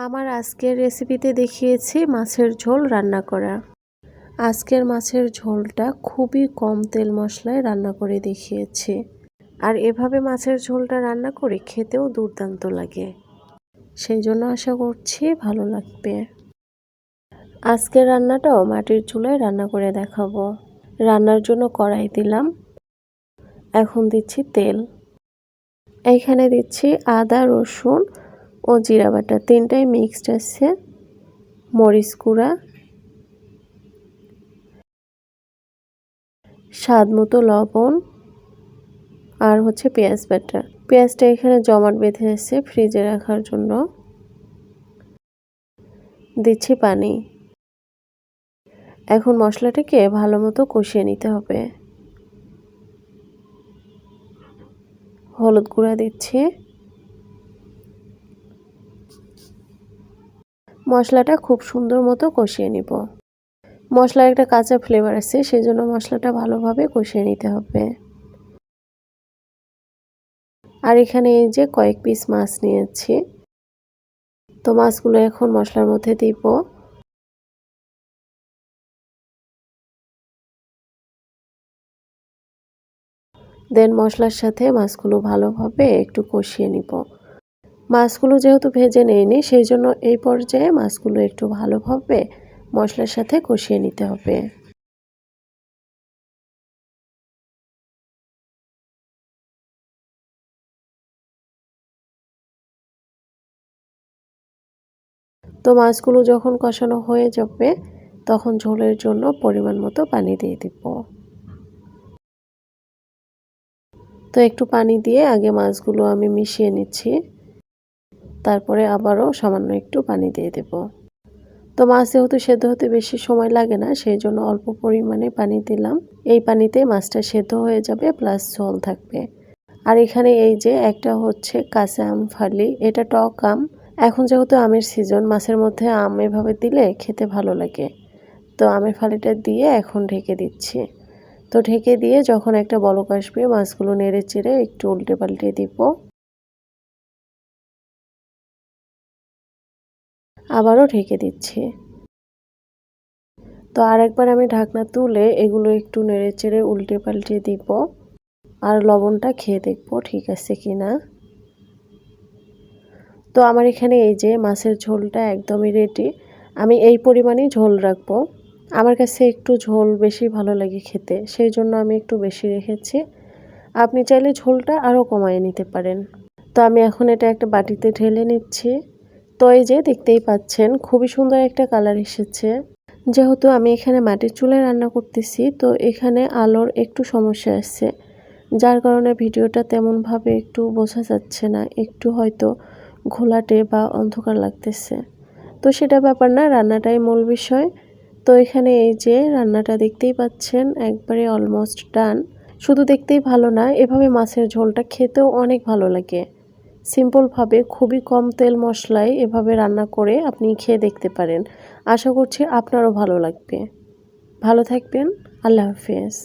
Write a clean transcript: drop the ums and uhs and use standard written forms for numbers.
আমার আজকের রেসিপিতে দেখিয়েছি মাছের ঝোল রান্না করা। আজকের মাছের ঝোলটা খুবই কম তেল মশলায় রান্না করে দেখিয়েছি। আর এভাবে মাছের ঝোলটা রান্না করে খেতেও দুর্দান্ত লাগে। সেই জন্য আশা করছি ভালো লাগবে। আজকের রান্নাটাও মাটির চুলায় রান্না করে দেখাবো। রান্নার জন্য কড়াই দিলাম। এখন দিচ্ছি তেল। এইখানে দিচ্ছি আদা, রসুন ও জিরা বাটা, তিনটাই মিক্সড আছে। মরিচ গুঁড়া, স্বাদ মতো লবণ, আর হচ্ছে পেঁয়াজ বাটা। পেঁয়াজটা এখানে জমাট বেঁধে আছে ফ্রিজে রাখার জন্য। দিচ্ছি পানি। এখন মশলাটাকে ভালো মতো কষিয়ে নিতে হবে। হলুদ গুঁড়া দিচ্ছি। মশলাটা খুব সুন্দর মতো কষিয়ে নিব। মশলার একটা কাঁচা ফ্লেভার আছে, সেজন্য মশলাটা ভালোভাবে কষিয়ে নিতে হবে। আর এখানে এই যে কয়েক পিস মাছ নিয়েছি, তো মাছগুলো এখন মশলার মধ্যে দিব। দেন মশলার সাথে মাছগুলো ভালোভাবে একটু কষিয়ে নিব। মাছগুলো যেহেতু ভেজে নেইনি, সেই জন্য এই পর্যায়ে মাছগুলো একটু ভালোভাবে মশলার সাথে কষিয়ে নিতে হবে। তো মাছগুলো যখন কষানো হয়ে যাবে, তখন ঝোলের জন্য পরিমাণ মতো পানি দিয়ে দিব। তো একটু পানি দিয়ে আগে মাছগুলো আমি মিশিয়ে নিচ্ছি, তারপরে আবারও সামান্য একটু পানি দিয়ে দেব। তো মাছ যেহেতু সেদ্ধ হতে বেশি সময় লাগে না, সেই জন্য অল্প পরিমাণে পানি দিলাম। এই পানিতে মাছটা সেদ্ধ হয়ে যাবে, প্লাস ঝোল থাকবে। আর এখানে এই যে একটা হচ্ছে কাঁচা আম ফালি, এটা টক আম। এখন যেহেতু আমের সিজন, মাছের মধ্যে আম এভাবে দিলে খেতে ভালো লাগে। তো আমের ফালিটা দিয়ে এখন ঢেকে দিচ্ছি। তো ঢেকে দিয়ে যখন একটা বলক আসবে, মাছগুলো নেড়ে চেড়ে একটু উল্টে পাল্টে দিব। আবারও ঢেকে দিচ্ছি। তো আরেকবার আমি ঢাকনা তুলে এগুলো একটু নেড়ে চেড়ে উল্টে পাল্টে দিব। আর লবণটা খেয়ে দেখবো ঠিক আছে কিনা। তো আমার এখানে এই যে মাছের ঝোলটা একদমই রেডি। আমি এই পরিমাণেই ঝোল রাখবো। আমার কাছে একটু ঝোল বেশি ভালো লাগে খেতে, সেই জন্য আমি একটু বেশি রেখেছি। আপনি চাইলে ঝোলটা আরও কমিয়ে নিতে পারেন। তো আমি এখন এটা একটা বাটিতে ঢেলে নিচ্ছি। তো এই যে দেখতেই পাচ্ছেন খুবই সুন্দর একটা কালার এসেছে। যেহেতু আমি এখানে মাটির চুলায় রান্না করতেছি, তো এখানে আলোর একটু সমস্যা আছে, যার কারণে ভিডিওটা তেমনভাবে একটু বোঝা যাচ্ছে না, একটু হয়তো ঘোলাটে বা অন্ধকার লাগতেছে। তো সেটা ব্যাপার না, রান্নাটাই মূল বিষয়। তো এখানে এই যে রান্নাটা দেখতেই পাচ্ছেন একবারে অলমোস্ট ডান। শুধু দেখতেই ভালো না, এভাবে মাছের ঝোলটা খেতেও অনেক ভালো লাগে। সিম্পলভাবে খুবই কম তেল মশলায় এভাবে রান্না করে আপনি খেয়ে দেখতে পারেন। আশা করছি আপনারও ভালো লাগবে। ভালো থাকবেন। আল্লাহ হাফেজ।